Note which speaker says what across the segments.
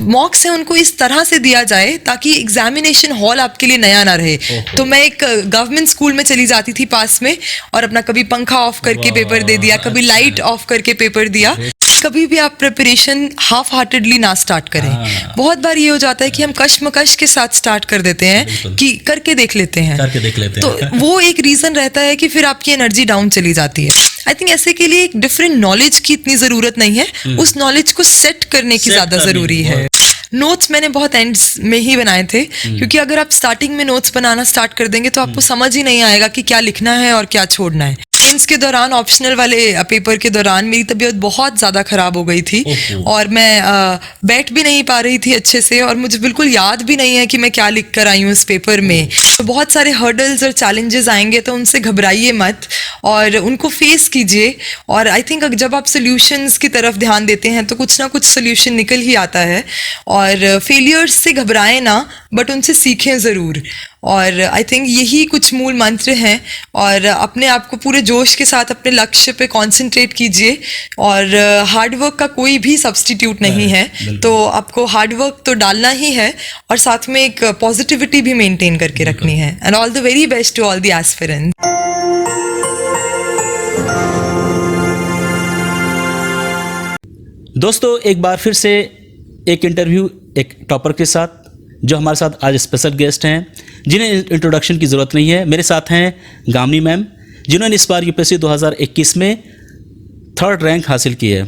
Speaker 1: मॉक्स है उनको इस तरह से दिया जाए ताकि एग्जामिनेशन हॉल आपके लिए नया ना रहे। तो मैं एक गवर्नमेंट स्कूल में चली जाती थी पास में, और अपना कभी पंखा ऑफ करके पेपर दे दिया, कभी लाइट ऑफ करके पेपर दिया। कभी भी आप प्रिपरेशन हाफ हार्टेडली ना स्टार्ट करें। बहुत बार ये हो जाता है कि हम कश्मकश के साथ स्टार्ट कर देते हैं कि करके देख लेते हैं, तो वो एक रीजन रहता है कि फिर आपकी एनर्जी डाउन चली जाती है। आई थिंक ऐसे के लिए एक डिफरेंट नॉलेज की इतनी जरूरत नहीं है, उस नॉलेज को सेट करने की ज्यादा जरूरी है। नोट्स मैंने बहुत एंड्स में ही बनाए थे, क्योंकि अगर आप स्टार्टिंग में नोट्स बनाना स्टार्ट कर देंगे तो आपको समझ ही नहीं आएगा कि क्या लिखना है और क्या छोड़ना है। मेंस के दौरान, ऑप्शनल वाले पेपर के दौरान मेरी तबीयत बहुत ज़्यादा ख़राब हो गई थी, और मैं बैठ भी नहीं पा रही थी अच्छे से, और मुझे बिल्कुल याद भी नहीं है कि मैं क्या लिख कर आई हूँ इस पेपर में। तो बहुत सारे हर्डल्स और चैलेंजेस आएंगे, तो उनसे घबराइए मत और उनको फेस कीजिए। और आई थिंक जब आप सोल्यूशंस की तरफ ध्यान देते हैं तो कुछ ना कुछ सोल्यूशन निकल ही आता है। और फेलियर्स से घबराएं ना, बट उनसे सीखें ज़रूर। और आई थिंक यही कुछ मूल मंत्र हैं, और अपने आप को पूरे जोश के साथ अपने लक्ष्य पे कंसंट्रेट कीजिए। और हार्डवर्क का कोई भी सब्स्टिट्यूट नहीं है, तो आपको हार्डवर्क तो डालना ही है, और साथ में एक पॉजिटिविटी भी मेंटेन करके रखनी है। And all the very best to all the aspirants.
Speaker 2: दोस्तों, एक बार फिर से एक इंटरव्यू एक टॉपर के साथ, जो हमारे साथ आज स्पेशल गेस्ट हैं, जिन्हें इंट्रोडक्शन की ज़रूरत नहीं है। मेरे साथ हैं गामिनी मैम, जिन्होंने इस बार यूपीएससी 2021 में 3rd रैंक हासिल की है।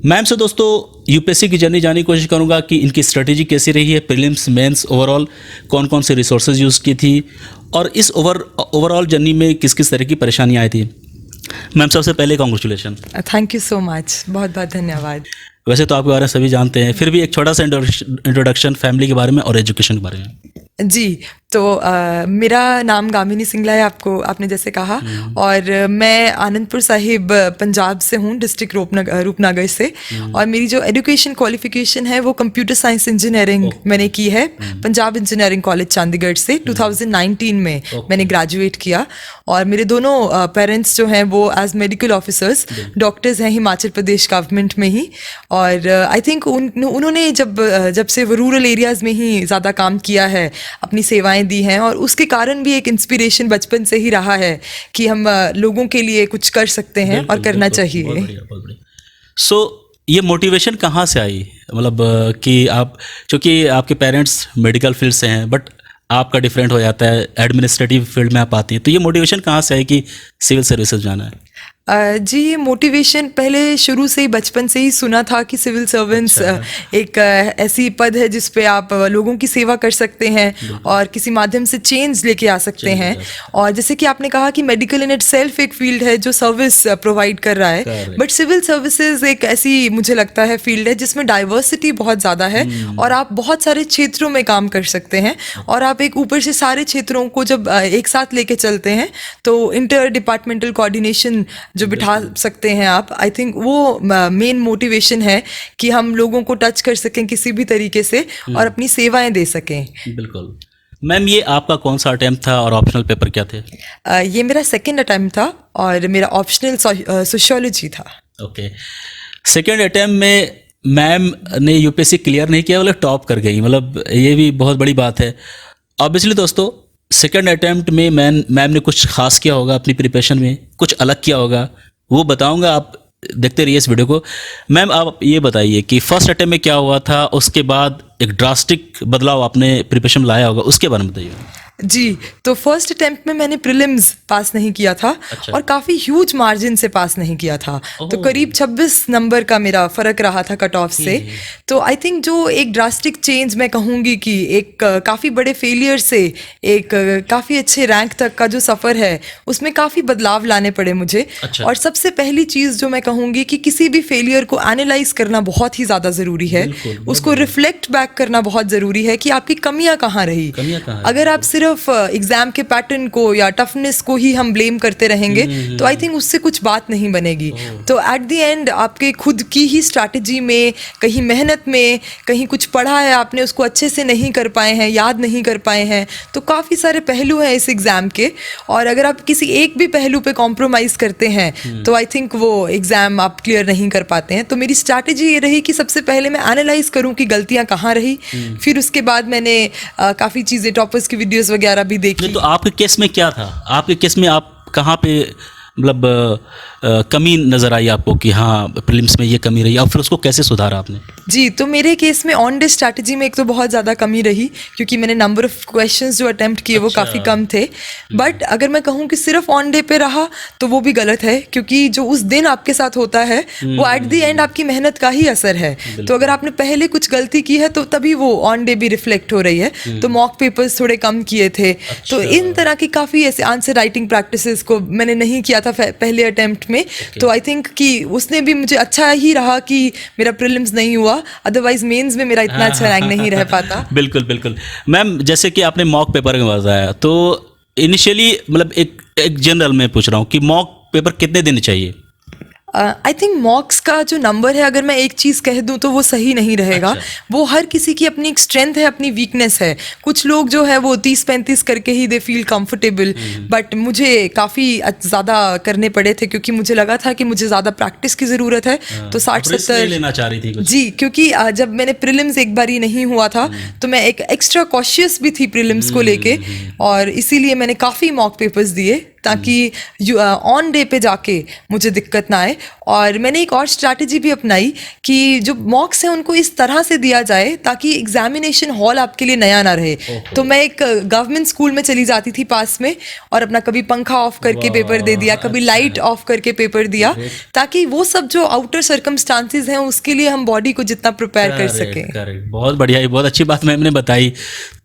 Speaker 2: मैम से दोस्तों यूपीएससी की जर्नी जानने की कोशिश करूंगा कि इनकी स्ट्रेटेजी कैसी रही है, प्रीलिम्स मेंस ओवरऑल कौन कौन से रिसोर्सेज यूज़ की थी, और इस ओवरऑल जर्नी में किस किस तरह की परेशानियाँ आई थी। मैम, सबसे पहले congratulation.
Speaker 1: Thank you so much, बहुत बहुत धन्यवाद।
Speaker 2: वैसे तो आपके बारे में सभी जानते हैं, फिर भी एक छोटा सा इंट्रोडक्शन फैमिली के बारे में और एजुकेशन के बारे में।
Speaker 1: जी, तो मेरा नाम गामिनी सिंगला है, आपने जैसे कहा, और मैं आनंदपुर साहिब पंजाब से हूँ, डिस्ट्रिक्ट रूपनगर से। और मेरी जो एजुकेशन क्वालिफिकेशन है वो कंप्यूटर साइंस इंजीनियरिंग मैंने की है पंजाब इंजीनियरिंग कॉलेज चंडीगढ़ से। 2019 में मैंने ग्रेजुएट किया। और मेरे दोनों पेरेंट्स जो हैं वो एज मेडिकल ऑफिसर्स डॉक्टर्स हैं हिमाचल प्रदेश गवर्नमेंट में ही। और आई थिंक उन्होंने जब से वो रूरल एरियाज़ में ही ज़्यादा काम किया है, अपनी सेवाएं दी हैं, और उसके कारण भी एक इंस्पिरेशन बचपन से ही रहा है कि हम लोगों के लिए कुछ कर सकते हैं और करना चाहिए।
Speaker 2: सो ये मोटिवेशन कहाँ से आई, मतलब कि आप, चूँकि आपके पेरेंट्स मेडिकल फील्ड से हैं, बट आपका डिफरेंट हो जाता है, एडमिनिस्ट्रेटिव फील्ड में आप आती हैं, तो ये मोटिवेशन कहाँ से आई कि सिविल सर्विसेज जाना है?
Speaker 1: जी, ये मोटिवेशन पहले शुरू से ही बचपन से ही सुना था कि सिविल सर्वेंट्स एक ऐसी पद है जिस पे आप लोगों की सेवा कर सकते हैं और किसी माध्यम से चेंज लेके आ सकते हैं। और जैसे कि आपने कहा कि मेडिकल इन इटसेल्फ एक फील्ड है जो सर्विस प्रोवाइड कर रहा है, बट सिविल सर्विसेज एक ऐसी मुझे लगता है फील्ड है जिसमें डाइवर्सिटी बहुत ज़्यादा है, और आप बहुत सारे क्षेत्रों में काम कर सकते हैं, और आप एक ऊपर से सारे क्षेत्रों को जब एक साथ लेके चलते हैं तो इंटर डिपार्टमेंटल कोऑर्डिनेशन जो बिठा सकते हैं आप। आई थिंक वो मेन मोटिवेशन है कि हम लोगों को टच कर सकें किसी भी तरीके से और अपनी सेवाएं दे सकें।
Speaker 2: बिल्कुल। मैम, ये आपका कौन सा अटेम्प्ट था और ऑप्शनल पेपर क्या थे?
Speaker 1: ये मेरा सेकंड अटेम्प्ट था और मेरा ऑप्शनल सोशियोलॉजी था।
Speaker 2: ओके। सेकंड अटेम्प्ट में मैम ने यूपीएससी क्लियर नहीं किया, मतलब टॉप कर गई, मतलब ये भी बहुत बड़ी बात है। ऑब्वियसली दोस्तों, सेकंड अटेम्प्ट में मैम ने कुछ खास किया होगा अपनी प्रिपरेशन में, कुछ अलग किया होगा, वो बताऊंगा, आप देखते रहिए इस वीडियो को। मैम, आप ये बताइए कि फर्स्ट अटेम्प्ट में क्या हुआ था, उसके बाद एक ड्रास्टिक बदलाव आपने प्रिपरेशन में लाया होगा, उसके बारे में बताइए।
Speaker 1: जी, तो फर्स्ट अटेम्प्ट में मैंने प्रीलिम्स पास नहीं किया था। अच्छा। और काफ़ी ह्यूज मार्जिन से पास नहीं किया था, तो करीब 26 नंबर का मेरा फ़र्क रहा था कट ऑफ से। तो आई थिंक जो एक ड्रास्टिक चेंज मैं कहूँगी कि एक काफ़ी बड़े फेलियर से एक काफ़ी अच्छे रैंक तक का जो सफ़र है उसमें काफ़ी बदलाव लाने पड़े मुझे। अच्छा। और सबसे पहली चीज़ जो मैं कहूँगी कि किसी भी फेलियर को एनालाइज करना बहुत ही ज़्यादा ज़रूरी है, उसको रिफ्लेक्ट बैक करना बहुत ज़रूरी है कि आपकी कमियाँ कहाँ रही। अगर आप सिर्फ सिर्फ एग्जाम के पैटर्न को या टफनेस को ही हम ब्लेम करते रहेंगे तो आई थिंक उससे कुछ बात नहीं बनेगी। तो एट द एंड आपके खुद की ही स्ट्रैटेजी में, कहीं मेहनत में, कहीं कुछ पढ़ा है आपने उसको अच्छे से नहीं कर पाए हैं, याद नहीं कर पाए हैं, तो काफ़ी सारे पहलू हैं इस एग्ज़ाम के। और अगर आप किसी एक भी पहलू पे कॉम्प्रोमाइज़ करते हैं तो आई थिंक वो एग्ज़ाम आप क्लियर नहीं कर पाते हैं। तो मेरी स्ट्रैटेजी ये रही कि सबसे पहले मैं एनालाइज करूं कि गलतियां कहाँ रही, फिर उसके बाद मैंने काफ़ी चीज़ें टॉपर्स की वीडियोस वगैरह भी देखी।
Speaker 2: तो आपके केस में क्या था? आपके केस में आप कहाँ पे मतलब कमी नज़र आई आपको कि हाँ प्रीलिम्स में ये कमी रही, और फिर उसको कैसे सुधारा आपने?
Speaker 1: जी, तो मेरे केस में ऑन डे स्ट्रैटेजी में एक तो बहुत ज़्यादा कमी रही क्योंकि मैंने नंबर ऑफ क्वेश्चंस जो अटेम्प्ट किए वो काफ़ी कम थे। बट अगर मैं कहूँ कि सिर्फ ऑन डे पे रहा तो वो भी गलत है, क्योंकि जो उस दिन आपके साथ होता है वो एट द एंड आपकी मेहनत का ही असर है। तो अगर आपने पहले कुछ गलती की है तो तभी वो ऑन डे भी रिफ्लेक्ट हो रही है। तो मॉक पेपर्स थोड़े कम किए थे, तो इन तरह की काफ़ी ऐसे आंसर राइटिंग प्रैक्टिसेस को मैंने नहीं किया था पहले अटेम्प्ट में। तो आई थिंक कि उसने भी मुझे अच्छा ही रहा कि मेरा प्रीलिम्स नहीं हुआ, अदरवाइज मेंस में मेरा इतना अच्छा रैंक नहीं रह पाता।
Speaker 2: बिल्कुल बिल्कुल मैम, जैसे कि आपने मॉक पेपर का बताया, तो इनिशियली मतलब एक जनरल में पूछ रहा हूँ कि मॉक पेपर कितने दिन चाहिए?
Speaker 1: आई थिंक मॉक्स का जो नंबर है, अगर मैं एक चीज़ कह दूं तो वो सही नहीं रहेगा। वो हर किसी की अपनी एक स्ट्रेंथ है, अपनी वीकनेस है। कुछ लोग जो है वो 30-35 करके ही दे फील कंफर्टेबल, बट मुझे काफ़ी ज़्यादा करने पड़े थे क्योंकि मुझे लगा था कि मुझे ज़्यादा प्रैक्टिस की ज़रूरत है। तो 60-70
Speaker 2: लेना चाह रही थी कुछ?
Speaker 1: जी, क्योंकि जब मैंने प्रीलिम्स एक बार ही नहीं हुआ था तो मैं एक एक्स्ट्रा कॉशियस भी थी प्रीलिम्स को लेके, और इसीलिए मैंने काफ़ी मॉक पेपर्स दिए ताकि ऑन डे पे जाके मुझे दिक्कत ना आए। और मैंने एक और स्ट्रैटेजी भी अपनाई कि जो मॉक्स हैं उनको इस तरह से दिया जाए ताकि एग्जामिनेशन हॉल आपके लिए नया ना रहे। तो मैं एक गवर्नमेंट स्कूल में चली जाती थी पास में, और अपना कभी पंखा ऑफ करके पेपर दे दिया, कभी लाइट ऑफ करके पेपर दिया, ताकि वो सब जो आउटर सर्कमस्टांसेस हैं उसके लिए हम बॉडी को जितना प्रिपेयर कर सकें।
Speaker 2: करेक्ट, बहुत बढ़िया, बहुत अच्छी बात मैम ने बताई।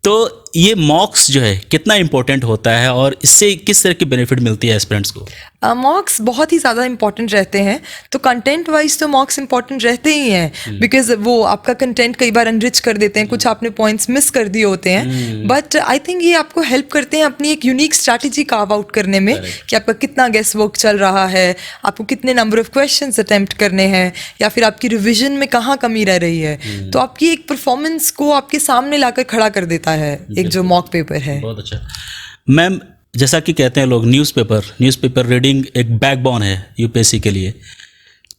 Speaker 2: तो ये मॉक्स जो है कितना इंपॉर्टेंट होता है और इससे किस तरह की बेनिफिट मिलती है एस्पिरेंट्स को?
Speaker 1: मॉक्स बहुत ही ज़्यादा इंपॉर्टेंट रहते हैं। तो कंटेंट वाइज तो मॉक्स इंपॉर्टेंट रहते ही हैं, बिकॉज वो आपका कंटेंट कई बार एनरिच कर देते हैं, कुछ आपने पॉइंट्स मिस कर दिए होते हैं। बट आई थिंक ये आपको हेल्प करते हैं अपनी एक यूनिक स्ट्रैटेजी कार्व आउट करने में कि आपका कितना गेस वर्क चल रहा है, आपको कितने नंबर ऑफ क्वेश्चंस अटेम्प्ट करने हैं, या फिर आपकी रिविजन में कहाँ कमी रह रही है। तो आपकी एक परफॉर्मेंस को आपके सामने लाकर खड़ा कर देता है एक जो मॉक पेपर है।
Speaker 2: बहुत अच्छा मैम, जैसा कि कहते हैं लोग न्यूज़पेपर रीडिंग एक बैकबोन है यूपीएससी के लिए।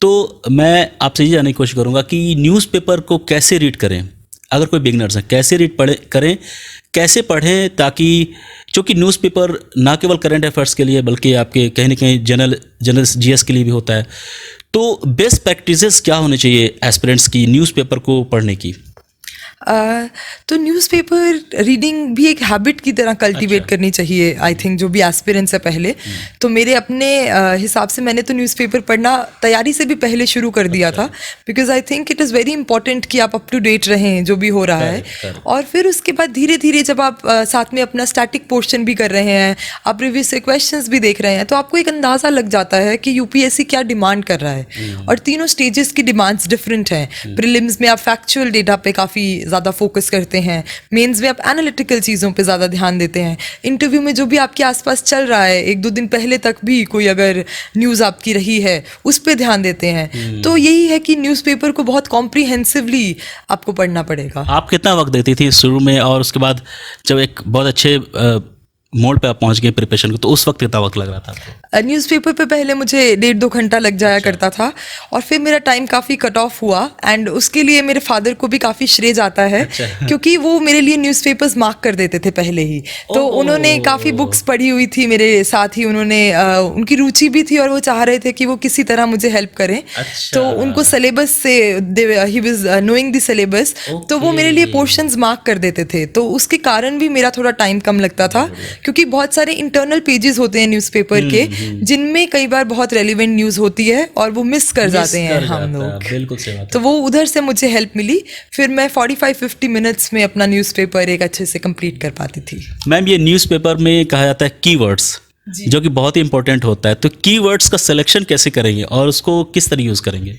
Speaker 2: तो मैं आपसे ये जानने की कोशिश करूँगा कि न्यूज़पेपर को कैसे रीड करें, अगर कोई बिगनर्स हैं कैसे रीड करें, कैसे पढ़ें, ताकि चूँकि न्यूज़पेपर ना केवल करंट अफेयर्स के लिए बल्कि आपके कहीं ना कहीं जनरल जीएस के लिए भी होता है। तो बेस्ट प्रैक्टिसेस क्या होनी चाहिए एस्पिरेंट्स की न्यूज़पेपर को पढ़ने की?
Speaker 1: तो न्यूज़पेपर रीडिंग भी एक हैबिट की तरह कल्टीवेट करनी चाहिए आई थिंक, जो भी एस्पिरेंट्स है पहले। तो मेरे अपने हिसाब से मैंने तो न्यूज़पेपर पढ़ना तैयारी से भी पहले शुरू कर दिया था, because I think it is very important कि आप अप टू डेट रहें जो भी हो रहा है। और फिर उसके बाद धीरे धीरे जब आप साथ में अपना स्टैटिक पोर्शन भी कर रहे हैं, आप प्रीवियस से क्वेश्चंस भी देख रहे हैं, तो आपको एक अंदाज़ा लग जाता है कि यूपीएससी क्या डिमांड कर रहा है। और तीनों स्टेजेस की डिमांड्स डिफरेंट हैं। प्रीलिम्स में आप फैक्चुअल डेटा पे काफ़ी ज़्यादा फोकस करते हैं, मेंस में आप एनालिटिकल चीज़ों पे ज़्यादा ध्यान देते हैं, इंटरव्यू में जो भी आपके आसपास चल रहा है 1-2 दिन पहले तक भी कोई अगर न्यूज़ आपकी रही है उस पे ध्यान देते हैं। तो यही है कि न्यूज़पेपर को बहुत कॉम्प्रिहेंसिवली आपको पढ़ना पड़ेगा।
Speaker 2: आप कितना वक्त देती थी शुरू में, और उसके बाद जब एक बहुत अच्छे मोड पे आप पहुंच गए प्रिपरेशन को, तो उस वक्त कितना वक्त लग रहा था आपको?
Speaker 1: न्यूज़पेपर पे पहले मुझे 1.5-2 घंटा लग जाया करता था, और फिर मेरा टाइम काफ़ी कट ऑफ हुआ, एंड उसके लिए मेरे फादर को भी काफ़ी श्रेय जाता है। क्योंकि वो मेरे लिए न्यूज़पेपर्स मार्क कर देते थे पहले ही। तो उन्होंने काफ़ी बुक्स पढ़ी हुई थी मेरे साथ ही, उन्होंने उनकी रुचि भी थी और वो चाह रहे थे कि वो किसी तरह मुझे हेल्प करें। तो उनको सिलेबस से he was knowing the syllabus, तो वो मेरे लिए पोर्शंस मार्क कर देते थे। तो उसके कारण भी मेरा थोड़ा टाइम कम लगता था, क्योंकि बहुत सारे इंटरनल पेजेस होते हैं न्यूज़पेपर के जिनमें कई बार बहुत रेलिवेंट न्यूज़ होती है और वो मिस कर जाते हैं हम लोग।
Speaker 2: बिल्कुल सही बात है।
Speaker 1: तो वो उधर से मुझे हेल्प मिली, फिर मैं 45-50 मिनट्स में अपना न्यूज़पेपर एक अच्छे से कंप्लीट कर पाती थी।
Speaker 2: मैम, ये न्यूज़पेपर में कहा जाता है कीवर्ड्स, जो कि बहुत ही इंपॉर्टेंट होता है, तो कीवर्ड्स का सिलेक्शन कैसे करेंगे और उसको किस तरह यूज़ करेंगे?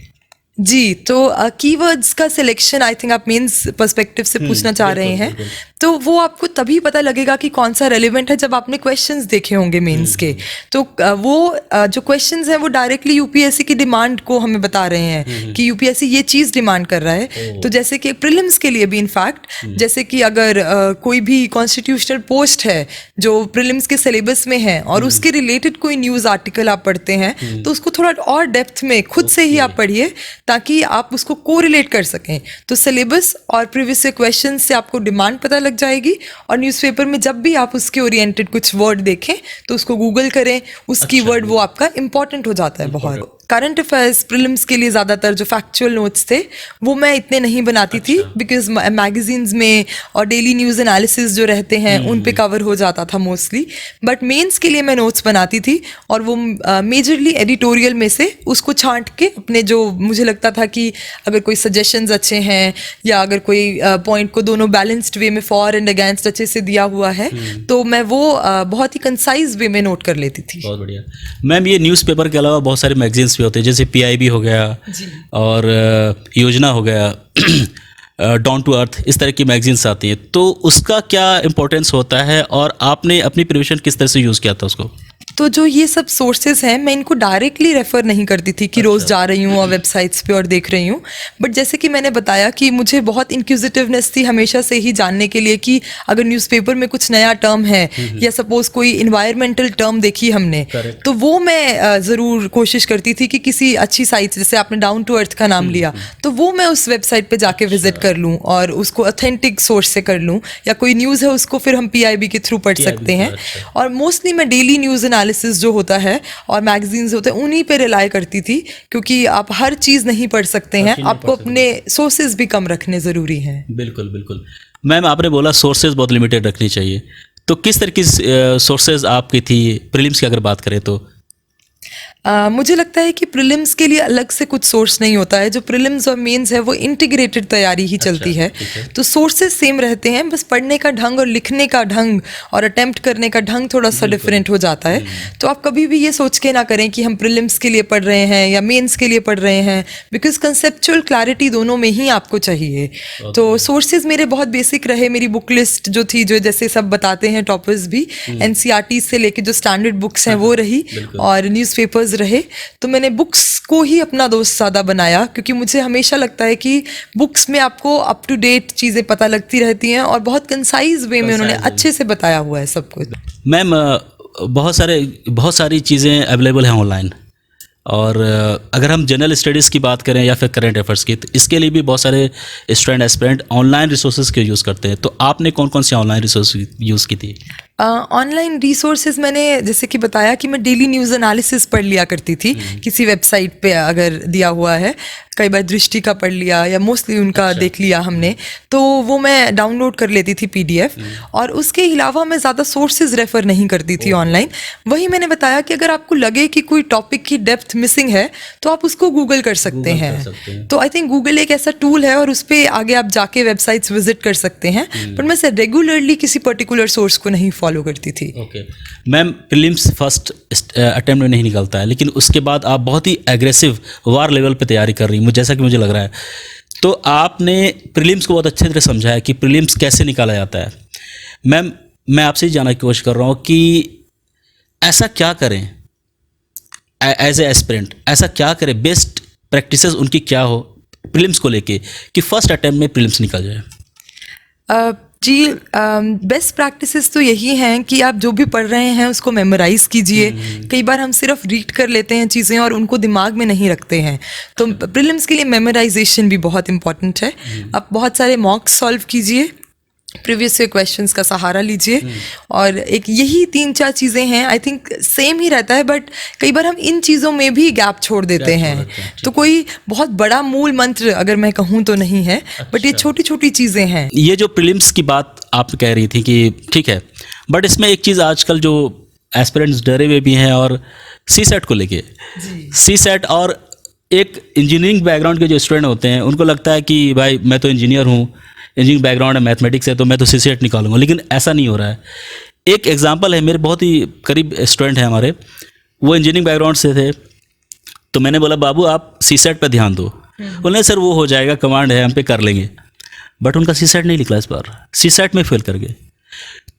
Speaker 1: जी, तो कीवर्ड्स का सिलेक्शन आई थिंक आप मेंस पर्सपेक्टिव से पूछना चाह रहे हैं। तो वो आपको तभी पता लगेगा कि कौन सा रेलिवेंट है जब आपने क्वेश्चंस देखे होंगे मेंस के। तो जो क्वेश्चंस हैं वो डायरेक्टली यूपीएससी की डिमांड को हमें बता रहे हैं कि यूपीएससी ये चीज़ डिमांड कर रहा है। तो जैसे कि प्रीलिम्स के लिए भी इनफैक्ट जैसे कि अगर कोई भी कॉन्स्टिट्यूशनल पोस्ट है जो प्रीलिम्स के सिलेबस में है और उसके रिलेटेड कोई न्यूज़ आर्टिकल आप पढ़ते हैं तो उसको थोड़ा और डेप्थ में खुद से ही आप पढ़िए ताकि आप उसको कोरिलेट कर सकें। तो सिलेबस और प्रीवियस से क्वेश्चन से आपको डिमांड पता लग जाएगी और न्यूज़पेपर में जब भी आप उसके ओरिएंटेड कुछ वर्ड देखें तो उसको गूगल करें, उस कीवर्ड वो आपका इंपॉर्टेंट हो जाता है बहुत। करंट अफेयर्स प्रीलिम्स के लिए ज़्यादातर जो फैक्चुअल नोट्स थे वो मैं इतने नहीं बनाती थी बिकॉज मैगजीन्स में और डेली न्यूज़ एनालिसिस जो रहते हैं उन पे कवर हो जाता था मोस्टली। बट मेंस के लिए मैं नोट्स बनाती थी और वो मेजरली एडिटोरियल में से उसको छांट के अपने जो मुझे लगता था कि अगर कोई सजेशंस अच्छे हैं या अगर कोई पॉइंट को दोनों बैलेंस्ड वे में फॉर एंड अगेंस्ट अच्छे से दिया हुआ है तो मैं वो बहुत ही कंसाइज वे में नोट कर लेती थी।
Speaker 2: बहुत बढ़िया मैम। ये न्यूज़पेपर के अलावा बहुत सारे मैगजीन्स भी होते हैं जैसे पीआईबी हो गया और योजना हो गया, डाउन टू अर्थ, इस तरह की मैगजीन्स आती हैं। तो उसका क्या इंपॉर्टेंस होता है और आपने अपनी प्रिपरेशन किस तरह से यूज़ किया था उसको?
Speaker 1: तो जो ये सब सोर्सेज हैं मैं इनको डायरेक्टली रेफ़र नहीं करती थी कि रोज़ जा रही हूँ और वेबसाइट्स पे और देख रही हूँ। बट जैसे कि मैंने बताया कि मुझे बहुत इंक्विजिटिवनेस थी हमेशा से ही जानने के लिए कि अगर न्यूज़पेपर में कुछ नया टर्म है या सपोज़ कोई इन्वायरमेंटल टर्म देखी हमने तो वो मैं ज़रूर कोशिश करती थी कि किसी अच्छी साइट जैसे आपने डाउन टू अर्थ का नाम लिया तो वो मैं उस वेबसाइट पर जाके विजिट कर लूँ और उसको ऑथेंटिक सोर्स से कर लूँ, या कोई न्यूज़ है उसको फिर हम पीआईबी के थ्रू पढ़ सकते हैं। और मोस्टली मैं डेली न्यूज़ एनालिसिस जो होता है और मैगजीन्स होते हैं उन्हीं पे रिलाई करती थी क्योंकि आप हर चीज़ नहीं पढ़ सकते हैं, आपको अपने सोर्सेज भी कम रखने ज़रूरी हैं।
Speaker 2: बिल्कुल बिल्कुल मैम, आपने बोला सोर्सेज बहुत लिमिटेड रखनी चाहिए, तो किस तरह की सोर्सेज आपकी थी प्रीलिम्स की अगर बात करें तो?
Speaker 1: मुझे लगता है कि प्रीलिम्स के लिए अलग से कुछ सोर्स नहीं होता है। जो प्रीलिम्स और मेंस है वो इंटीग्रेटेड तैयारी ही चलती है। तो सोर्सेज सेम रहते हैं, बस पढ़ने का ढंग और लिखने का ढंग और अटेम्प्ट करने का ढंग थोड़ा सा डिफरेंट हो जाता है। तो आप कभी भी ये सोच के ना करें कि हम प्रीलिम्स के लिए पढ़ रहे हैं या मेंस के लिए पढ़ रहे हैं, बिकॉज कंसेप्चुअल क्लैरिटी दोनों में ही आपको चाहिए। तो सोर्सेज मेरे बहुत बेसिक रहे। मेरी बुक लिस्ट जो थी, जो जैसे सब बताते हैं टॉपर्स भी, एनसीईआरटी से लेके जो स्टैंडर्ड बुक्स हैं वो रही और न्यूज़पेपर्स रहे। तो मैंने बुक्स को ही अपना दोस्त ज़्यादा बनाया क्योंकि मुझे हमेशा लगता है कि बुक्स में आपको अप टू डेट चीज़ें पता लगती रहती हैं और बहुत कंसाइज वे में उन्होंने अच्छे से बताया हुआ है सब कुछ।
Speaker 2: मैम बहुत सारी चीज़ें अवेलेबल हैं ऑनलाइन, और अगर हम जनरल स्टडीज़ की बात करें या फिर करंट अफेयर्स की, तो इसके लिए भी बहुत सारे स्टूडेंट एस्पिरेंट ऑनलाइन रिसोर्सेज के यूज़ करते हैं। तो आपने कौन कौन सी ऑनलाइन रिसोर्स यूज़ की थी?
Speaker 1: ऑनलाइन रिसोर्सेज मैंने जैसे कि बताया कि मैं डेली न्यूज़ एनालिसिस पढ़ लिया करती थी। किसी वेबसाइट पे अगर दिया हुआ है, कई बार दृष्टि का पढ़ लिया या मोस्टली उनका देख लिया हमने, तो वो मैं डाउनलोड कर लेती थी पीडीएफ। और उसके अलावा मैं ज़्यादा सोर्सेज रेफ़र नहीं करती थी ऑनलाइन। वही मैंने बताया कि अगर आपको लगे कि कोई टॉपिक की डेप्थ मिसिंग है तो आप उसको गूगल कर सकते हैं। तो आई थिंक गूगल एक ऐसा टूल है और उस पर आगे आप जाके वेबसाइट्स विजिट कर सकते हैं। पर मैं से रेगुलरली किसी पर्टिकुलर सोर्स को नहीं फॉलो करती थी।
Speaker 2: Okay ma'am, prelims first attempt में नहीं निकलता है, लेकिन उसके बाद आप बहुत ही एग्रेसिव वार लेवल पे तैयारी कर रही हैं, जैसा कि मुझे लग रहा है। तो आपने प्रीलिम्स को बहुत अच्छे तरह समझाया कि प्रीलिम्स कैसे निकाला जाता है। मैम, मैं आपसे ही जानने की कोशिश कर रहा हूँ कि ऐसा क्या करें एज ए एस्पिरेंट, ऐसा क्या करें, बेस्ट प्रैक्टिसेस उनकी क्या हो प्रीलिम्स को लेके कि फर्स्ट अटेम्प्ट में प्रीलिम्स निकल जाए?
Speaker 1: जी, बेस्ट प्रैक्टिसेस तो यही हैं कि आप जो भी पढ़ रहे हैं उसको मेमोराइज़ कीजिए। कई बार हम सिर्फ रीड कर लेते हैं चीज़ें और उनको दिमाग में नहीं रखते हैं। तो प्रीलिम्स के लिए मेमोराइजेशन भी बहुत इंपॉर्टेंट है। आप बहुत सारे मॉक्स सॉल्व कीजिए, प्रीवियस ईयर क्वेश्चंस का सहारा लीजिए, और एक यही 3-4 चीज़ें हैं। आई थिंक सेम ही रहता है, बट कई बार हम इन चीज़ों में भी गैप छोड़ देते हैं। तो कोई बहुत बड़ा मूल मंत्र अगर मैं कहूँ तो नहीं है, बट ये छोटी छोटी चीज़ें हैं।
Speaker 2: ये जो प्रीलिम्स की बात आप कह रही थी कि ठीक है, बट इसमें एक चीज़ आजकल जो एस्पिरेंट्स डरे हुए भी हैं, और सीसेट को लेके, सीसेट और एक इंजीनियरिंग बैकग्राउंड के जो स्टूडेंट होते हैं उनको लगता है कि भाई मैं तो इंजीनियर हूँ, इंजीनियरिंग बैकग्राउंड है, मैथमेटिक्स है, तो मैं तो सीसेट निकालूंगा। लेकिन ऐसा नहीं हो रहा है। एक एग्जांपल है, मेरे बहुत ही करीब स्टूडेंट हैं हमारे, वो इंजीनियरिंग बैकग्राउंड से थे। तो मैंने बोला बाबू आप सीसेट पे ध्यान दो। बोले सर वो हो जाएगा, कमांड है, हम पे कर लेंगे। बट उनका सी सेट नहीं निकला इस बार, सी सेट में फेल कर गए।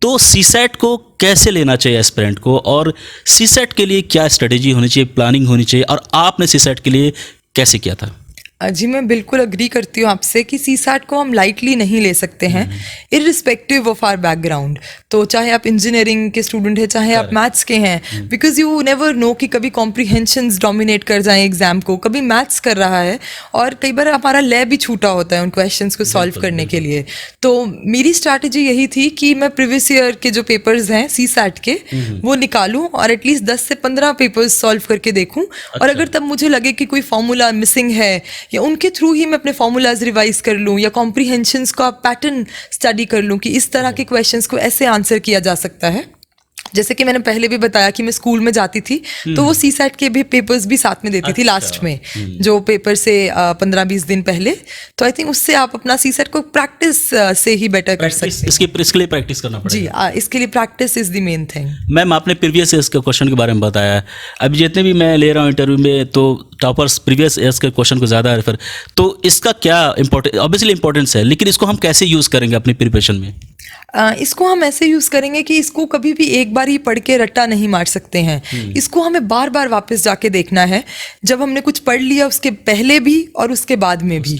Speaker 2: तो सी सेट को कैसे लेना चाहिए एस्पिरेंट को, और सी सेट के लिए क्या स्ट्रेटेजी होनी चाहिए, प्लानिंग होनी चाहिए, और आपने सी सेट के लिए कैसे किया था?
Speaker 1: जी मैं बिल्कुल अग्री करती हूँ आपसे कि सीसैट को हम लाइटली नहीं ले सकते हैं, इर्रिस्पेक्टिव ऑफ आवर बैकग्राउंड। तो चाहे आप इंजीनियरिंग के स्टूडेंट हैं, चाहे आप मैथ्स के हैं, बिकॉज यू नेवर नो कि कभी कॉम्प्रीहेंशंस डोमिनेट कर जाएं एग्जाम को, कभी मैथ्स कर रहा है, और कई बार हमारा लैब भी छूटा होता है उन क्वेश्चंस को सॉल्व करने के लिए। तो मेरी स्ट्रैटेजी यही थी कि मैं प्रीवियस ईयर के जो पेपर्स हैं सीसैट के वो निकालूं और एटलीस्ट 10 से 15 पेपर्स सॉल्व करके देखूं। और अगर तब मुझे लगे कि कोई फॉर्मूला मिसिंग है, या उनके थ्रू ही मैं अपने फॉर्मूलाज रिवाइज कर लूँ, या कॉम्प्रीहेंशंस का पैटर्न स्टडी कर लूँ कि इस तरह के क्वेश्चंस को ऐसे आंसर किया जा सकता है। जैसे कि मैंने पहले भी बताया कि मैं स्कूल में जाती थी तो वो सीसैट के भी पेपर्स भी साथ में देती थी लास्ट में, जो पेपर से 15-20 दिन पहले। तो आई थिंक उससे आप अपना सीसैट को प्रैक्टिस से ही बेटर कर सकते हैं।
Speaker 2: इसके लिए प्रैक्टिस करना पड़ेगा
Speaker 1: जी, इसके लिए practice is the main thing.
Speaker 2: Ma'am आपने प्रीवियस ईयर्स के क्वेश्चन के बारे में बताया, अभी जितने भी मैं ले रहा हूँ इंटरव्यू में तो टॉपर्स प्रीवियस ईयर्स के क्वेश्चन को ज़्यादा रेफर, तो इसका क्या ऑब्वियसली इंपॉर्टेंस है, लेकिन इसको हम कैसे यूज़ करेंगे अपनी प्रिपरेशन में?
Speaker 1: इसको हम ऐसे यूज़ करेंगे कि इसको कभी भी एक बार ही पढ़ के रट्टा नहीं मार सकते हैं। इसको हमें बार बार वापस जाके देखना है, जब हमने कुछ पढ़ लिया उसके पहले भी और उसके बाद में भी।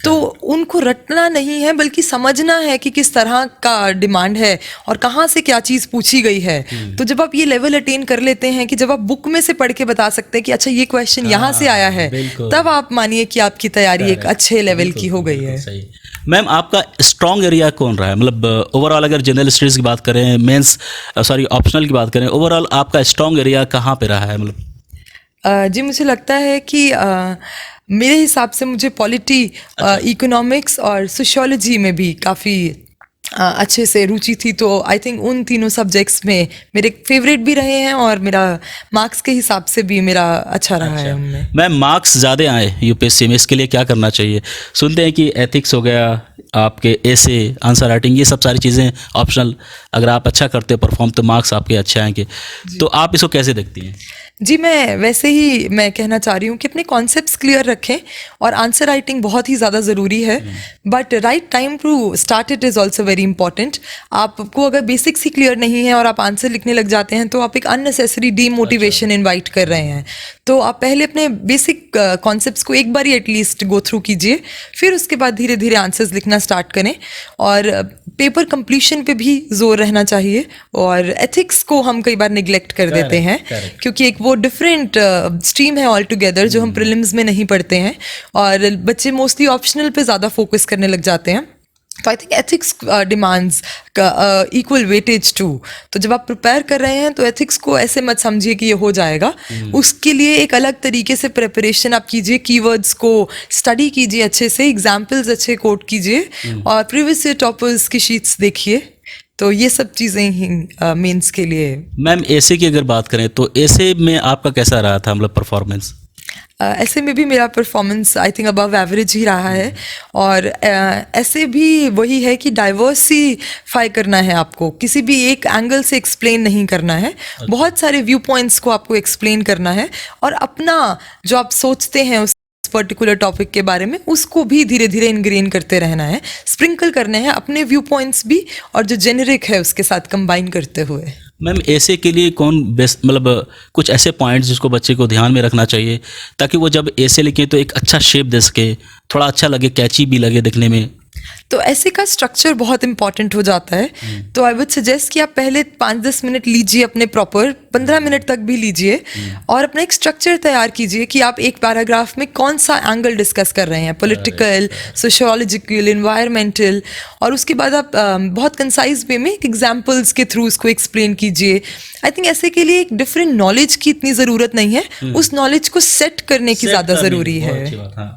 Speaker 1: तो उनको रटना नहीं है, बल्कि समझना है कि किस तरह का डिमांड है और कहाँ से क्या चीज़ पूछी गई है। तो जब आप ये लेवल अटेन कर लेते हैं कि जब आप बुक में से पढ़ के बता सकते हैं कि अच्छा ये क्वेश्चन यहाँ से आया है, तब आप मानिए कि आपकी तैयारी एक अच्छे लेवल की हो गई है।
Speaker 2: मैम आपका स्ट्रॉन्ग एरिया कौन रहा है, मतलब ओवरऑल अगर जनरल स्टडीज़ की बात करें, मेंस ऑप्शनल की बात करें, ओवरऑल आपका स्ट्रॉन्ग एरिया कहाँ पे रहा है? मतलब
Speaker 1: जी मुझे लगता है कि मेरे हिसाब से मुझे पॉलिटी, इकोनॉमिक्स और सोशियोलॉजी में भी काफ़ी अच्छे से रुचि थी। तो आई थिंक उन तीनों सब्जेक्ट्स में मेरे फेवरेट भी रहे हैं और मेरा मार्क्स के हिसाब से भी मेरा अच्छा रहा है उनमें।
Speaker 2: मैम मार्क्स ज़्यादा आए यूपीएससी में, इसके लिए क्या करना चाहिए? सुनते हैं कि एथिक्स हो गया, आपके ऐसे आंसर राइटिंग, ये सब सारी चीज़ें ऑप्शनल, अगर आप अच्छा करते हो परफॉर्म तो मार्क्स आपके अच्छे आएंगे। तो आप इसको कैसे देखती हैं?
Speaker 1: जी मैं वैसे ही मैं कहना चाह रही हूँ कि अपने कॉन्सेप्ट्स क्लियर रखें, और आंसर राइटिंग बहुत ही ज़्यादा ज़रूरी है, but right time to start it is also very important. आपको अगर बेसिक्स ही क्लियर नहीं है और आप आंसर लिखने लग जाते हैं तो आप एक अननेसेसरी डीमोटिवेशन इनवाइट कर रहे हैं। तो आप पहले अपने बेसिक कॉन्सेप्ट्स को एक बार ही एटलीस्ट गो थ्रू कीजिए, फिर उसके बाद धीरे धीरे आंसर्स लिखना स्टार्ट करें। और पेपर कंप्लीशन पे भी जोर रहना चाहिए, और एथिक्स को हम कई बार निगलेक्ट कर देते हैं, क्योंकि एक वो डिफरेंट स्ट्रीम है ऑल टुगेदर जो हम प्रीलिम्स में नहीं पढ़ते हैं, और बच्चे मोस्टली ऑप्शनल पे ज़्यादा फोकस करने लग जाते हैं। तो I think ethics demands equal weightage too. तो जब आप प्रिपेयर कर रहे हैं तो एथिक्स को ऐसे मत समझिए कि ये हो जाएगा, उसके लिए एक अलग तरीके से प्रिपरेशन आप कीजिए, कीवर्ड्स को स्टडी कीजिए अच्छे से, एग्जाम्पल्स अच्छे कोट कीजिए, और प्रीवियस ईयर टॉपर्स की शीट्स देखिए। तो ये सब चीज़ें ही मेंस के लिए।
Speaker 2: मैम ऐसे की अगर बात करें तो ऐसे में आपका कैसा रहा था, मतलब परफॉर्मेंस?
Speaker 1: ऐसे में भी मेरा performance I think above average ही रहा है, और ऐसे भी वही है कि डाइवर्सिफाई करना है आपको, किसी भी एक एंगल से एक्सप्लेन नहीं करना है, बहुत सारे व्यू पॉइंट्स को आपको एक्सप्लेन करना है, और अपना जो आप सोचते हैं उस पर्टिकुलर टॉपिक के बारे में उसको भी धीरे धीरे इनग्रेन करते रहना है, स्प्रिंकल करने हैं अपने व्यू पॉइंट्स भी और जो जेनेरिक है उसके साथ कंबाइन करते हुए।
Speaker 2: मैम ऐसे के लिए कौन बेस्ट, मतलब कुछ ऐसे पॉइंट्स जिसको बच्चे को ध्यान में रखना चाहिए ताकि वो जब ऐसे लिखे तो एक अच्छा शेप दे सके, थोड़ा अच्छा लगे, कैची भी लगे दिखने में?
Speaker 1: तो ऐसे का स्ट्रक्चर बहुत इंपॉर्टेंट हो जाता है। तो आई वुड सजेस्ट कि आप पहले 5-10 मिनट लीजिए अपने, प्रॉपर 15 मिनट तक भी लीजिए, और अपना एक स्ट्रक्चर तैयार कीजिए कि आप एक पैराग्राफ में कौन सा एंगल डिस्कस कर रहे हैं, पॉलिटिकल, सोशियोलॉजिकल, इन्वायरमेंटल, और उसके बाद आप बहुत कंसाइज वे में एग्जाम्पल्स के थ्रू उसको एक्सप्लेन कीजिए। आई थिंक ऐसे के लिए एक डिफरेंट नॉलेज की इतनी ज़रूरत नहीं है, उस नॉलेज को सेट करने की ज़्यादा ज़रूरी है।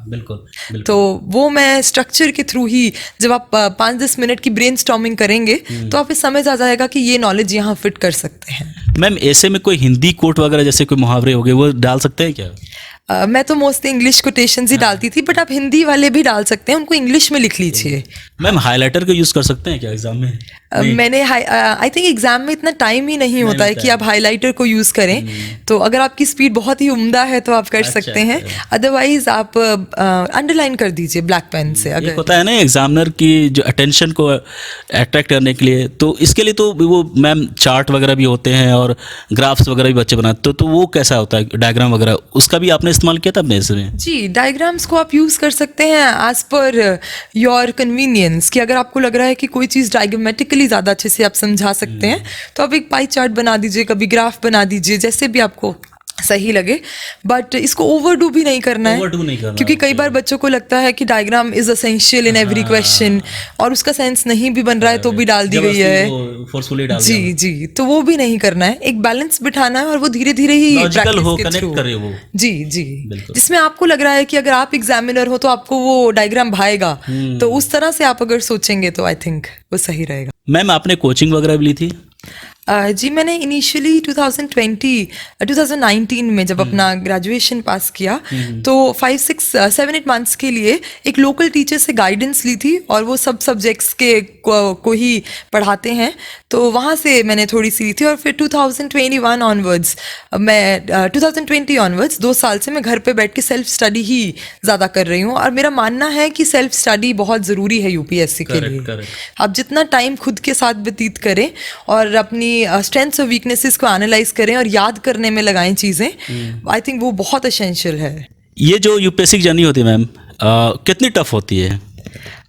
Speaker 2: बिल्कुल।
Speaker 1: तो वो मैं स्ट्रक्चर के थ्रू ही, जब आप 5-10 मिनट की ब्रेनस्टॉर्मिंग करेंगे तो आप इस समझ आ जाएगा कि ये नॉलेज यहाँ फिट कर सकते हैं।
Speaker 2: मैम ऐसे में कोई हिंदी कोट वगैरह जैसे कोई मुहावरे हो गए वो डाल सकते हैं क्या?
Speaker 1: मैं तो मोस्टली इंग्लिश कोटेशंस ही डालती थी, बट आप हिंदी वाले भी डाल सकते हैं, उनको इंग्लिश में लिख लीजिए।
Speaker 2: मैम हाइलाइटर का यूज़ कर सकते हैं क्या एग्जाम में?
Speaker 1: मैंने आई थिंक एग्जाम में इतना टाइम ही नहीं होता है कि आप हाइलाइटर को यूज़ करें, तो अगर आपकी स्पीड बहुत ही उम्दा है तो आप कर सकते हैं, अदरवाइज आप अंडरलाइन कर दीजिए ब्लैक पेन से।
Speaker 2: एक
Speaker 1: अगर
Speaker 2: होता है ना एग्जामिनर की जो अटेंशन को अट्रैक्ट करने के लिए, तो इसके लिए तो वो मैम चार्ट वगैरह भी होते हैं और ग्राफ्स वगैरह भी बच्चे बनाते, तो वो कैसा होता है डायग्राम वगैरह, उसका भी आपने इस्तेमाल किया था अपने इसमें?
Speaker 1: जी, डायग्राम्स को आप यूज़ कर सकते हैं एज पर योर कन्वीनियंस, कि अगर आपको लग रहा है कि कोई चीज़ डायग्रामेटिकली ज़्यादा अच्छे से आप समझा सकते हैं तो आप एक पाई चार्ट बना दीजिए, कभी ग्राफ बना दीजिए, जैसे भी आपको सही लगे, बट इसको ओवरडू भी नहीं करना है,
Speaker 2: ओवरडू नहीं करना,
Speaker 1: क्योंकि कई बार बच्चों को लगता है कि diagram is essential in every question, और उसका सेंस नहीं भी बन रहा है तो भी डाल दी गई है,
Speaker 2: फोर्सफुली डाल
Speaker 1: जी जी, तो वो भी नहीं करना है, एक बैलेंस बिठाना है और वो धीरे धीरे ही
Speaker 2: लॉजिकल हो,
Speaker 1: प्रैक्टिस के
Speaker 2: कनेक्ट
Speaker 1: थ्रू,
Speaker 2: करे वो।
Speaker 1: जी जी, जिसमें आपको लग रहा है कि अगर आप एग्जामिनर हो तो आपको वो डायग्राम भाएगा, तो उस तरह से आप अगर सोचेंगे तो आई थिंक वो सही रहेगा।
Speaker 2: मैम आपने कोचिंग वगैरह भी ली थी?
Speaker 1: जी, मैंने इनिशियली 2019 में जब अपना ग्रेजुएशन पास किया तो 5-6-7-8 मंथ्स के लिए एक लोकल टीचर से गाइडेंस ली थी, और वो सब सब्जेक्ट्स के को ही पढ़ाते हैं, तो वहाँ से मैंने थोड़ी सी ली थी। और फिर 2021 ऑनवर्ड्स मैं 2020 ऑनवर्ड्स 2 साल से मैं घर पे बैठ के सेल्फ स्टडी ही ज़्यादा कर रही हूँ, और मेरा मानना है कि सेल्फ स्टडी बहुत ज़रूरी है यूपीएससी के लिए। आप जितना टाइम खुद के साथ व्यतीत करें और अपनी स्ट्रेंथ्स और वीकनेसेस को एनालाइज करें और याद करने में लगाएं चीज़ें, आई थिंक वो बहुत एसेंशियल है।
Speaker 2: ये जो यूपीएससी की जर्नी होती है मैम, कितनी टफ होती है?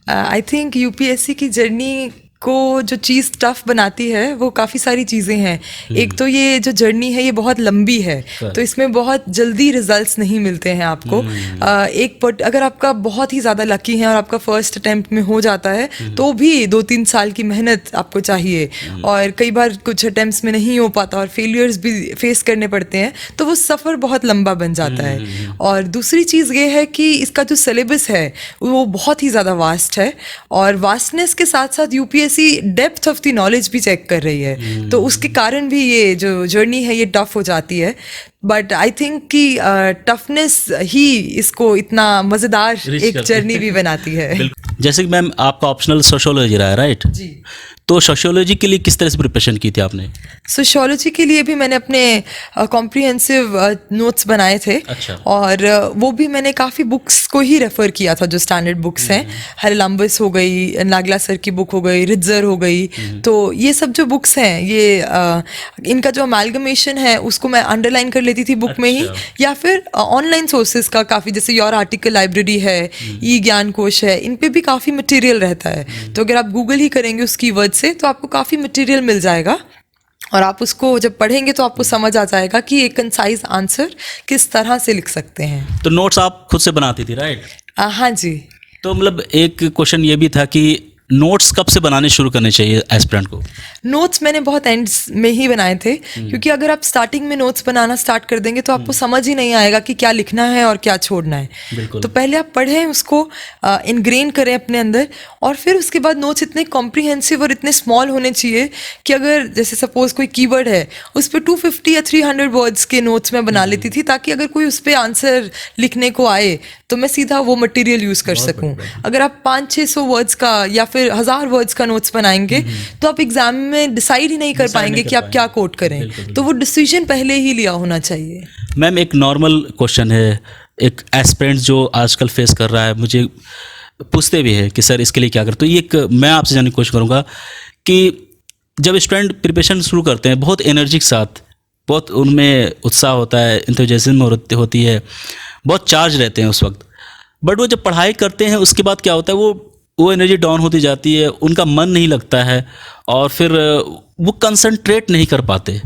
Speaker 1: आई थिंक यूपीएससी की जर्नी को जो चीज़ टफ बनाती है वो काफ़ी सारी चीज़ें हैं। एक तो ये जो जर्नी है ये बहुत लंबी है, तो इसमें बहुत जल्दी रिजल्ट्स नहीं मिलते हैं आपको। अगर आपका बहुत ही ज़्यादा लकी है और आपका फर्स्ट अटेम्प्ट में हो जाता है तो भी 2-3 साल की मेहनत आपको चाहिए, और कई बार कुछ अटेम्प्ट्स में नहीं हो पाता और फेलियर्स भी फेस करने पड़ते हैं, तो वो सफ़र बहुत लंबा बन जाता है। और दूसरी चीज़ ये है कि इसका जो सिलेबस है वो बहुत ही ज़्यादा वास्ट है, और वास्टनेस के साथ साथ UPSC depth of the knowledge भी चेक कर रही है, तो उसके कारण भी ये जो जर्नी है ये टफ हो जाती है। बट आई थिंक कि टफनेस ही इसको इतना मज़ेदार एक जर्नी भी बनाती है।
Speaker 2: जैसे कि मैम आपका ऑप्शनल सोशियोलॉजी रहा है, राइट? जी। तो सोशियोलॉजी के लिए किस तरह से प्रिपरेशन की थी आपने?
Speaker 1: सोशियोलॉजी के लिए भी मैंने अपने कॉम्प्रिहेंसिव नोट्स बनाए थे।
Speaker 2: अच्छा।
Speaker 1: और वो भी मैंने काफ़ी बुक्स को ही रेफ़र किया था जो स्टैंडर्ड बुक्स हैं, हेरलम्बस हो गई, नागला सर की बुक हो गई, रिट्जर हो गई, तो ये सब जो बुक्स हैं ये इनका जो अमेलगमेशन है उसको मैं अंडरलाइन कर लेती थी बुक में ही, या फिर ऑनलाइन सोर्सेज का काफ़ी, जैसे योर आर्टिकल लाइब्रेरी है, ई ज्ञान कोश है, इन पे भी काफ़ी मटेरियल रहता है, तो अगर आप गूगल ही करेंगे उस कीवर्ड से तो आपको काफ़ी मटेरियल मिल जाएगा, और आप उसको जब पढ़ेंगे तो आपको समझ आ जाएगा कि एक कंसाइज आंसर किस तरह से लिख सकते हैं।
Speaker 2: तो नोट्स आप खुद से बनाती थी, राइट?
Speaker 1: हाँ जी।
Speaker 2: तो मतलब एक क्वेश्चन ये भी था कि नोट्स कब से बनाने शुरू करने चाहिए एस्पिरेंट को?
Speaker 1: नोट्स मैंने बहुत एंड्स में ही बनाए थे, क्योंकि अगर आप स्टार्टिंग में नोट्स बनाना स्टार्ट कर देंगे तो आपको समझ ही नहीं आएगा कि क्या लिखना है और क्या छोड़ना है। तो पहले आप पढ़ें, उसको इनग्रेन करें अपने अंदर, और फिर उसके बाद नोट्स इतने कॉम्प्रिहेंसिव और इतने स्मॉल होने चाहिए कि अगर जैसे सपोज कोई कीवर्ड है उस पर 250 या 300 वर्ड्स के नोट्स मैं बना लेती थी, ताकि अगर कोई उस पर आंसर लिखने को आए तो मैं सीधा वो मटेरियल यूज़ कर सकूं। अगर आप 500-600 वर्ड्स का या फिर 1000 वर्ड्स का नोट्स बनाएंगे तो आप एग्जाम में डिसाइड ही नहीं कर पाएंगे कि आप क्या कोट करें, तो वो डिसीजन पहले ही लिया होना चाहिए।
Speaker 2: मैम एक नॉर्मल क्वेश्चन है, एक एस्पिरेंट जो आजकल फेस कर रहा है, मुझे पूछते भी है कि सर इसके लिए क्या करें, तो ये एक मैं आपसे जानने की कोशिश करूँगा कि जब स्टूडेंट प्रिपरेशन शुरू करते हैं बहुत एनर्जी के साथ, बहुत उनमें उत्साह होता है, इंथुजियाज्म होती है, बहुत चार्ज रहते हैं उस वक्त, बट वो जब पढ़ाई करते हैं उसके बाद क्या होता है, वो एनर्जी डाउन होती जाती है, उनका मन नहीं लगता है और फिर वो कंसंट्रेट नहीं कर पाते।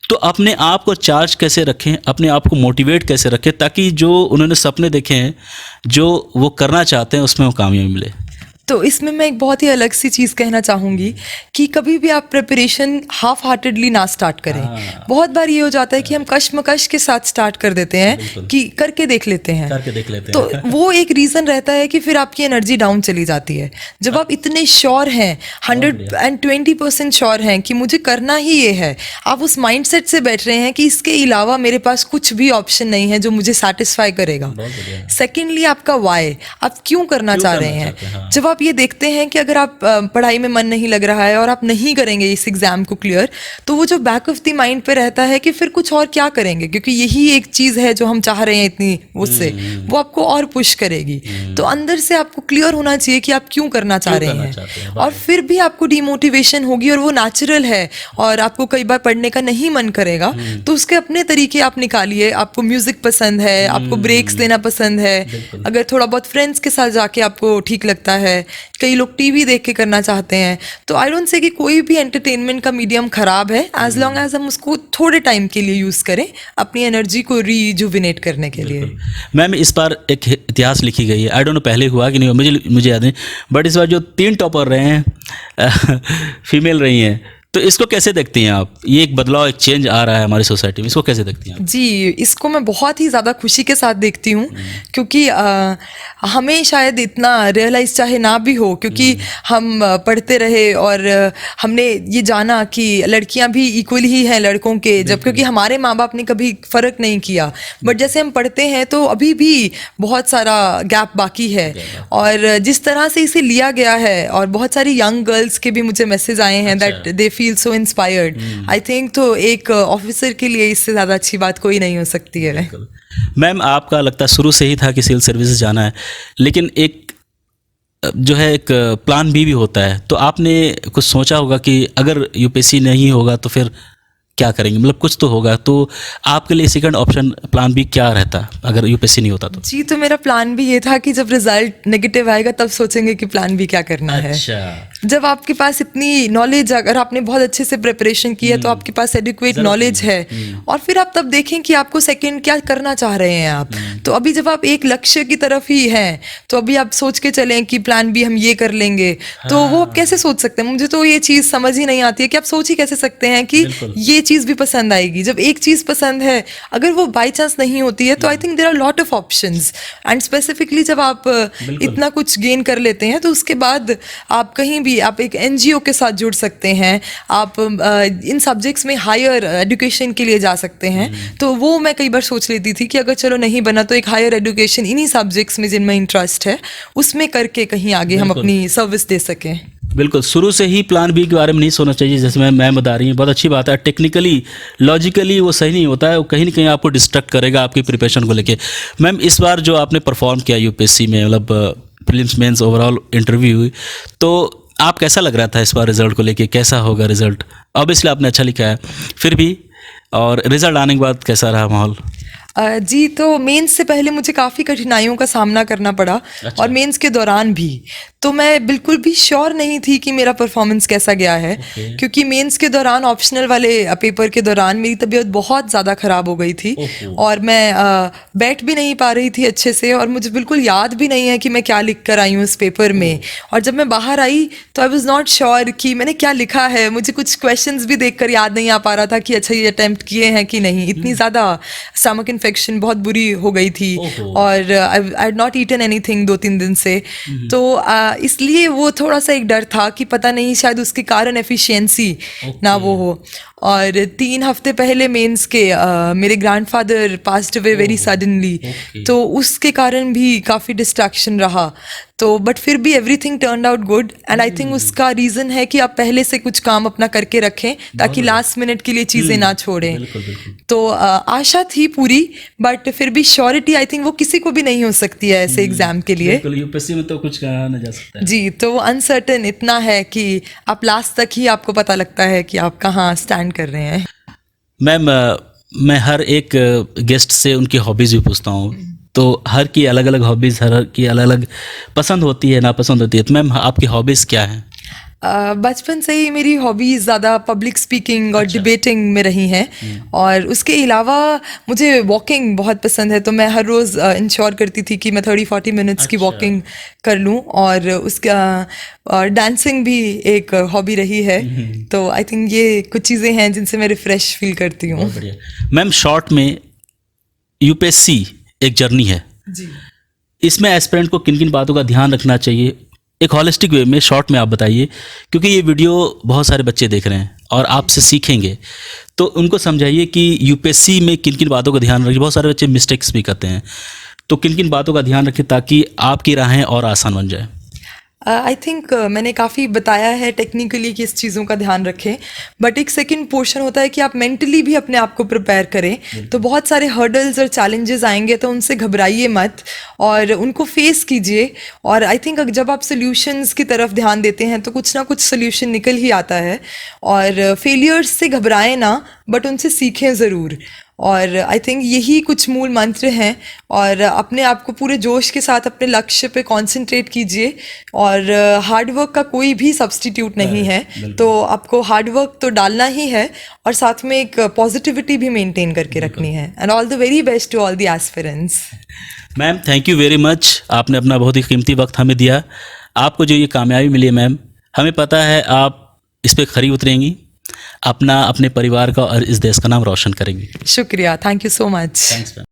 Speaker 2: तो अपने आप को चार्ज कैसे रखें, अपने आप को मोटिवेट कैसे रखें, ताकि जो उन्होंने सपने देखे हैं, जो वो करना चाहते हैं, उसमें वो कामयाबी मिले?
Speaker 1: तो इसमें मैं एक बहुत ही अलग सी चीज़ कहना चाहूँगी कि कभी भी आप प्रिपरेशन हाफ हार्टेडली ना स्टार्ट करें। बहुत बार ये हो जाता है कि हम कश्मकश के साथ स्टार्ट कर देते हैं कि करके देख लेते हैं, तो वो एक रीज़न रहता है कि फिर आपकी एनर्जी डाउन चली जाती है। जब आप इतने श्योर हैं, 120% श्योर हैं कि मुझे करना ही ये है, आप उस माइंडसेट से बैठ रहे हैं कि इसके अलावा मेरे पास कुछ भी ऑप्शन नहीं है जो मुझे सेटिस्फाई करेगा। सेकेंडली आपका वाई, आप क्यों करना चाह रहे हैं। जब आप ये देखते हैं कि अगर आप पढ़ाई में मन नहीं लग रहा है और आप नहीं करेंगे इस एग्जाम को क्लियर, तो वो जो बैक ऑफ द माइंड पे रहता है कि फिर कुछ और क्या करेंगे, क्योंकि यही एक चीज है जो हम चाह रहे हैं इतनी, उससे वो आपको और पुश करेगी। तो अंदर से आपको क्लियर होना चाहिए कि आप क्यों करना चाह रहे हैं, और फिर भी आपको डिमोटिवेशन होगी और वो नेचुरल है, और आपको कई बार पढ़ने का नहीं मन करेगा, तो उसके अपने तरीके आप निकालिए। आपको म्यूजिक पसंद है, आपको ब्रेक्स लेना पसंद है, अगर थोड़ा बहुत फ्रेंड्स के साथ जाके आपको ठीक लगता है, कई लोग टीवी देख के करना चाहते हैं, तो आई डोंट से कि कोई भी एंटरटेनमेंट का मीडियम खराब है, एज लॉन्ग एज हम उसको थोड़े टाइम के लिए यूज करें अपनी एनर्जी को रीजुविनेट करने के लिए।
Speaker 2: मैम इस बार एक इतिहास लिखी गई है, आई डोंट नो पहले हुआ कि नहीं, मुझे याद नहीं, बट इस बार जो 3 टॉपर रहे हैं फीमेल रही हैं, तो इसको कैसे देखती हैं आप? ये एक बदलाव, एक चेंज आ रहा है हमारी सोसाइटी में, इसको कैसे देखती हैं आप?
Speaker 1: जी, इसको मैं बहुत ही ज़्यादा खुशी के साथ देखती हूँ, क्योंकि हमें शायद इतना रियलाइज चाहे ना भी हो, क्योंकि हम पढ़ते रहे और हमने ये जाना कि लड़कियां भी इक्वल ही हैं लड़कों के, जब क्योंकि हमारे माँ बाप ने कभी फ़र्क नहीं किया, बट जैसे हम पढ़ते हैं तो अभी भी बहुत सारा गैप बाकी है। और जिस तरह से इसे लिया गया है, और बहुत सारी यंग गर्ल्स के भी मुझे मैसेज आए हैं that they feel so inspired, I think तो एक ऑफिसर के लिए इससे ज़्यादा अच्छी बात कोई नहीं हो सकती है।
Speaker 2: मैम आपका लगता है शुरू से ही था कि सिविल सर्विसेज जाना है, लेकिन एक जो है एक प्लान बी भी होता है, तो आपने कुछ सोचा होगा कि अगर यूपीएससी नहीं होगा तो फिर क्या करेंगे, मतलब कुछ तो होगा, तो आपके लिए सेकंड ऑप्शन प्लान बी क्या रहता अगर यूपीएससी नहीं होता तो?
Speaker 1: जी, तो मेरा प्लान भी ये था कि जब रिजल्ट नेगेटिव आएगा तब सोचेंगे कि प्लान बी क्या करना है। जब आपके पास इतनी नॉलेज, अगर आपने बहुत अच्छे से प्रिपरेशन की है तो आपके पास एडिक्वेट नॉलेज है, और फिर आप तब देखें कि आपको सेकंड क्या करना चाह रहे हैं आप। तो अभी जब आप एक लक्ष्य की तरफ ही हैं, तो अभी आप सोच के चलें कि प्लान बी हम ये कर लेंगे, तो वो आप कैसे सोच सकते हैं? मुझे तो ये चीज़ समझ ही नहीं आती है कि आप सोच ही कैसे सकते हैं कि ये चीज़ भी पसंद आएगी। जब एक चीज़ पसंद है, अगर वो बाई चांस नहीं होती है, तो I think there are lot of options, and specifically जब आप इतना कुछ गेन कर लेते हैं, तो उसके बाद आप कहीं भी, आप एक एनजीओ के साथ जुड़ सकते हैं, आप इन सब्जेक्ट्स में हायर एजुकेशन के लिए जा सकते हैं। तो वो मैं कई बार सोच लेती थी कि अगर चलो नहीं बना तो एक हायर एजुकेशन इन्हीं सब्जेक्ट्स में जिनमें इंटरेस्ट है उसमें करके कहीं आगे हम अपनी सर्विस दे सकें।
Speaker 2: बिल्कुल, शुरू से ही प्लान बी के बारे में नहीं सोचना चाहिए, जैसे मैम बता रही हैं, बहुत अच्छी बात है। टेक्निकली लॉजिकली वो सही नहीं होता है, वो कहीं ना कहीं आपको डिस्ट्रैक्ट करेगा आपकी प्रिपरेशन को लेके। मैम इस बार जो आपने परफॉर्म किया यूपीएससी में, मतलब प्रीलिम्स मेंस ओवरऑल इंटरव्यू हुई, तो आप कैसा लग रहा था इस बार रिजल्ट को लेके, कैसा होगा रिजल्ट? ऑब्वियसली आपने अच्छा लिखा है, फिर भी, और रिजल्ट आने के बाद कैसा रहा माहौल?
Speaker 1: जी, तो मेंस से पहले मुझे काफ़ी कठिनाइयों का सामना करना पड़ा। अच्छा। और मेंस के दौरान भी, तो मैं बिल्कुल भी श्योर नहीं थी कि मेरा परफॉर्मेंस कैसा गया है। क्योंकि मेंस के दौरान, ऑप्शनल वाले पेपर के दौरान मेरी तबीयत बहुत ज़्यादा ख़राब हो गई थी, और मैं बैठ भी नहीं पा रही थी अच्छे से, और मुझे बिल्कुल याद भी नहीं है कि मैं क्या लिख कर आई हूँ इस पेपर में। और जब मैं बाहर आई तो आई वॉज नॉट श्योर कि मैंने क्या लिखा है। मुझे कुछ क्वेश्चंस भी देखकर याद नहीं आ पा रहा था कि अच्छा ये अटेम्प्ट किए हैं कि नहीं। इतनी ज़्यादा स्टमक इन्फेक्शन बहुत बुरी हो गई थी, और I had not eaten anything 2-3 दिन से। तो इसलिए वो थोड़ा सा एक डर था कि पता नहीं शायद उसके कारण एफिशिएंसी ना वो हो। और 3 हफ्ते पहले मेंस के मेरे grandfather passed away very suddenly, तो उसके कारण भी काफ़ी डिस्ट्रैक्शन रहा। तो बट फिर भी everything turned out good, and I think उसका रीज़न है कि आप पहले से कुछ काम अपना करके रखें ताकि लास्ट मिनट के लिए चीज़ें ना छोड़ें। तो आशा थी पूरी, बट फिर भी श्योरिटी आई थिंक वो किसी को भी नहीं हो सकती है ऐसे एग्जाम के लिए।
Speaker 2: यूपीएससी में तो कुछ कहा ना जा सकता है।
Speaker 1: जी, तो अनसर्टेन इतना है कि आप लास्ट तक ही आपको पता लगता है कि आप कहाँ स्टैंड कर रहे हैं।
Speaker 2: मैम मैं हर एक गेस्ट से उनकी हॉबीज़ भी पूछता हूँ, तो हर की अलग अलग हॉबीज़, हर की अलग अलग पसंद होती है, नापसंद होती है, तो मैम आपकी हॉबीज़ क्या हैं?
Speaker 1: बचपन से ही मेरी हॉबीज़ ज़्यादा पब्लिक स्पीकिंग और डिबेटिंग में रही हैं और उसके अलावा मुझे वॉकिंग बहुत पसंद है, तो मैं हर रोज़ इंश्योर करती थी कि मैं 30-40 मिनट्स की वॉकिंग कर लूँ और उसका डांसिंग भी एक हॉबी रही है। तो आई थिंक ये कुछ चीज़ें हैं जिनसे मैं रिफ़्रेश फील करती हूँ।
Speaker 2: बढ़िया मैम, शॉर्ट में यूपीएससी एक जर्नी है,
Speaker 1: जी,
Speaker 2: इसमें एस्पिरेंट को किन किन बातों का ध्यान रखना चाहिए, एक हॉलिस्टिक वे में शॉर्ट में आप बताइए, क्योंकि ये वीडियो बहुत सारे बच्चे देख रहे हैं और आपसे सीखेंगे, तो उनको समझाइए कि यूपीएससी में किन किन बातों का ध्यान रखिए। बहुत सारे बच्चे मिस्टेक्स भी करते हैं, तो किन किन बातों का ध्यान रखें ताकि आपकी राहें और आसान बन जाए।
Speaker 1: आई थिंक मैंने काफ़ी बताया है टेक्निकली कि इस चीज़ों का ध्यान रखें, बट एक सेकंड पोर्शन होता है कि आप मेंटली भी अपने आप को प्रिपेयर करें। तो बहुत सारे हर्डल्स और चैलेंजेस आएंगे, तो उनसे घबराइए मत और उनको फेस कीजिए। और आई थिंक जब आप सोल्यूशंस की तरफ ध्यान देते हैं तो कुछ ना कुछ सोल्यूशन निकल ही आता है। और फेलियर्स से घबराएं ना, बट उनसे सीखें ज़रूर। और आई थिंक यही कुछ मूल मंत्र हैं। और अपने आप को पूरे जोश के साथ अपने लक्ष्य पे कंसंट्रेट कीजिए और हार्ड वर्क का कोई भी सब्स्टिट्यूट नहीं है, तो आपको हार्ड वर्क तो डालना ही है और साथ में एक पॉजिटिविटी भी मेंटेन करके रखनी है। And all the very best to all the aspirants.
Speaker 2: Ma'am thank you very much, आपने अपना बहुत ही कीमती वक्त हमें दिया। आपको जो ये कामयाबी मिली है मैम, हमें पता है आप इस पर खरी उतरेंगी, अपना, अपने परिवार का और इस देश का नाम रोशन करेंगी।
Speaker 1: शुक्रिया, thank you so much.
Speaker 2: Thanks ma'am.